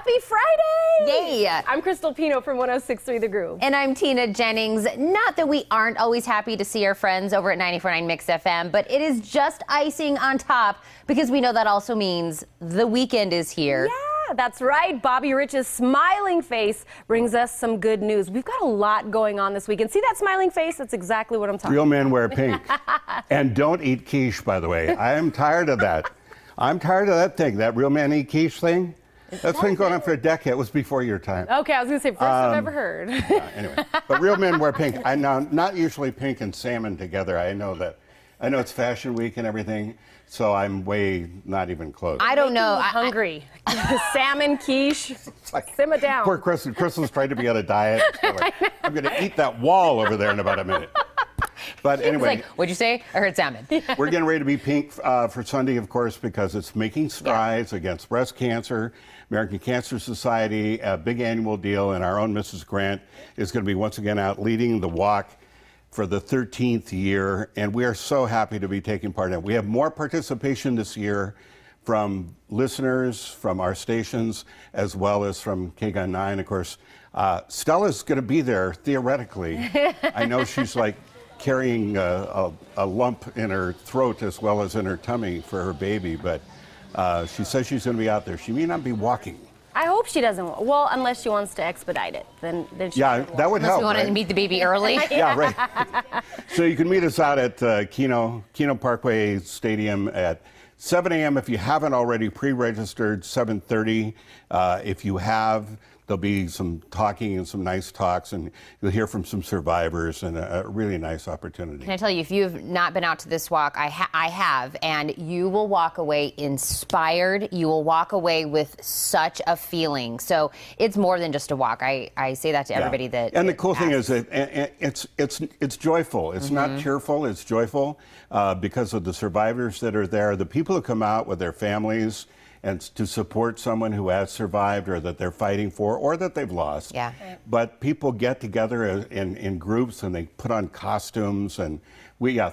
Happy Friday! Yay! I'm Crystal Pino from 106.3 The Groove. And I'm Tina Jennings. Not that we aren't always happy to see our friends over at 94.9 MIXfm, but it is just icing on top because we know that also means the weekend is here. Yeah, that's right. Bobby Rich's smiling face brings us some good news. We've got a lot going on this weekend. See that smiling face? That's exactly what I'm talking about. Real men wear pink. And don't eat quiche, by the way. I am tired of that. I'm tired of that thing, that real men eat quiche thing. That's been going on for a decade. It was before your time. Okay, I was going to say, first I've ever heard. Anyway, but real men wear pink. I know, not usually pink and salmon together. I know that. I know it's Fashion Week and everything, so I'm way not even close. I don't know. I'm hungry. Salmon, quiche, simmer down. Poor Crystal. Crystal's trying to be on a diet. I'm going to eat that wall over there in about a minute. But anyway, like, what'd you say? I heard salmon. We're getting ready to be pink for Sunday, of course, because it's making strides against breast cancer. American Cancer Society, a big annual deal, and our own Mrs. Grant is going to be once again out leading the walk for the 13th year, and we are so happy to be taking part in it. We have more participation this year from listeners, from our stations, as well as from KGUN-9. Of course, Stella's going to be there, theoretically. I know she's like carrying a lump in her throat as well as in her tummy for her baby, but she says she's going to be out there. She may not be walking. I hope she doesn't. Well, unless she wants to expedite it, then she that would help. You want to meet the baby early? Yeah, right. So you can meet us out at Keno Parkway Stadium at 7 a.m. If you haven't already pre-registered, 7:30. If you have, there'll be some talking and some nice talks, and you'll hear from some survivors, and a really nice opportunity. Can I tell you, if you've not been out to this walk, I have, and you will walk away inspired. You will walk away with such a feeling. So it's more than just a walk. I say that to everybody that. And the cool thing is that it's joyful. It's not cheerful. It's joyful because of the survivors that are there, the people who come out with their families and to support someone who has survived or that they're fighting for or that they've lost. Yeah. But people get together in groups and they put on costumes, and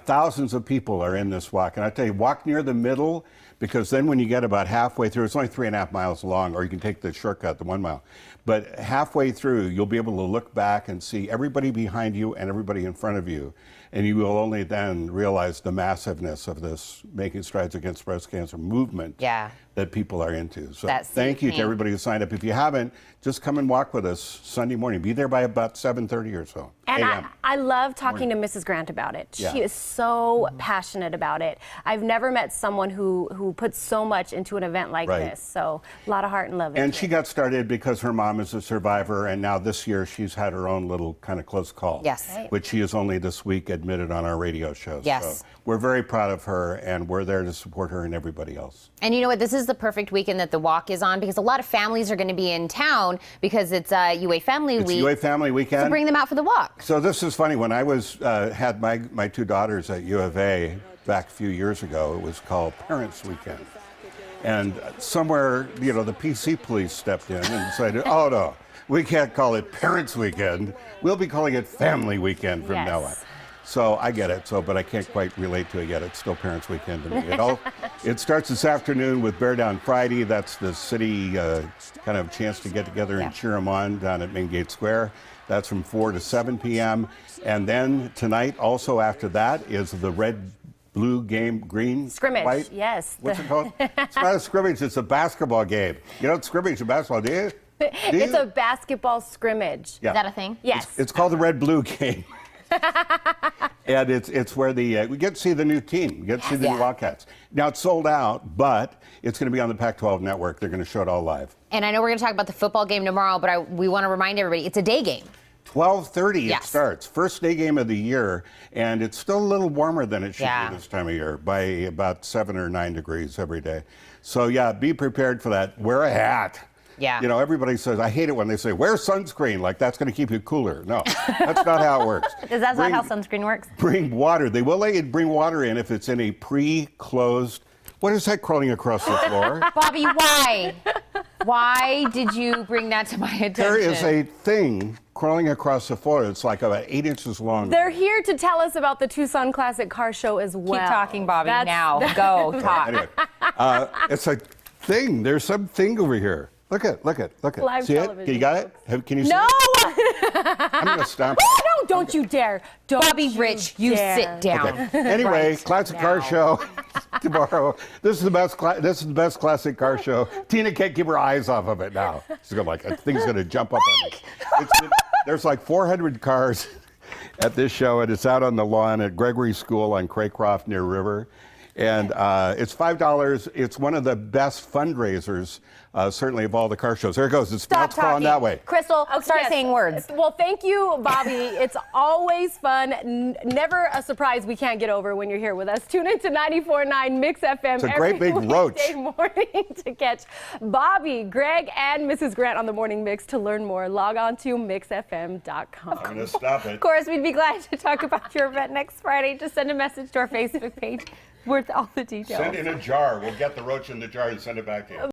thousands of people are in this walk. And I tell you, walk near the middle, because then when you get about halfway through, it's only 3.5 miles long, or you can take the shortcut, the 1 mile. But halfway through, you'll be able to look back and see everybody behind you and everybody in front of you. And you will only then realize the massiveness of this Making Strides Against Breast Cancer movement that people are into. So thank you to everybody who signed up. If you haven't, just come and walk with us Sunday morning. Be there by about 7:30 or so. And I love talking to Mrs. Grant about it. Yeah. She is so passionate about it. I've never met someone who puts so much into an event like this. So a lot of heart and love. And she got started because her mom is a survivor, and now this year she's had her own little kind of close call. Yes. Which she has only this week admitted on our radio show. Yes. So we're very proud of her, and we're there to support her and everybody else. And you know what? This is the perfect weekend that the walk is on, because a lot of families are going to be in town because it's UA Family Week. It's UA Family Weekend. So bring them out for the walk. So this is funny. When I was had my two daughters at U of A back a few years ago, it was called Parents Weekend. And somewhere, the PC police stepped in and said, oh, no, we can't call it Parents Weekend. We'll be calling it Family Weekend from now on. So I get it, but I can't quite relate to it yet. It's still Parents Weekend to me. It starts this afternoon with Bear Down Friday. That's the city kind of chance to get together and cheer them on down at Main Gate Square. That's from 4 to 7 p.m. And then tonight, also after that, is the red, blue game, green, scrimmage. White. Yes. What's it called? It's not a scrimmage, it's a basketball game. You don't scrimmage in basketball, do you? It's a basketball scrimmage. Yeah. Is that a thing? Yes. It's called the red-blue game. And it's where we get to see the new team. We get to see the new Wildcats. Now, it's sold out, but it's going to be on the Pac-12 network. They're going to show it all live. And I know we're going to talk about the football game tomorrow, but we want to remind everybody, it's a day game. 12:30 it starts. First day game of the year, and it's still a little warmer than it should be this time of year, by about 7 or 9 degrees every day. So, be prepared for that. Wear a hat. Yeah. Everybody says, I hate it when they say, wear sunscreen, like that's going to keep you cooler. No, that's not how it works. That's not how sunscreen works? Bring water. They will let you bring water in if it's in a pre-closed. What is that crawling across the floor? Bobby, why? Why did you bring that to my attention? There is a thing crawling across the floor. It's like about 8 inches long. They're here to tell us about the Tucson Classic Car Show as well. Keep talking, Bobby, now. Go, talk. Anyway, it's a thing. There's some thing over here. Look at. Live See television, it? You got it? Can you see No! it? I'm going to stop. No, don't you dare. Don't Bobby Rich, you dare. sit down. Okay. Anyway, Right classic now. car show tomorrow. This is the best. This is the best classic car show. Tina can't keep her eyes off of it now. She's going like, thing's going to jump up on me. There's like 400 cars at this show, and it's out on the lawn at Gregory School on Craycroft near River. And it's $5. It's one of the best fundraisers, certainly of all the car shows. There it goes. It's Stop crawling talking. that way. Crystal, start Yes. saying words. Well, thank you, Bobby. It's always fun. Never a surprise we can't get over when you're here with us. Tune in to 94.9 Mix FM It's a every great big roach. weekday morning to catch Bobby, Greg, and Mrs. Grant on the Morning Mix. To learn more, log on to MIXfm.com. I'm going to stop it. Of course, we'd be glad to talk about your event next Friday. Just send a message to our Facebook page with all the details. Send in a jar. We'll get the roach in the jar and send it back to you.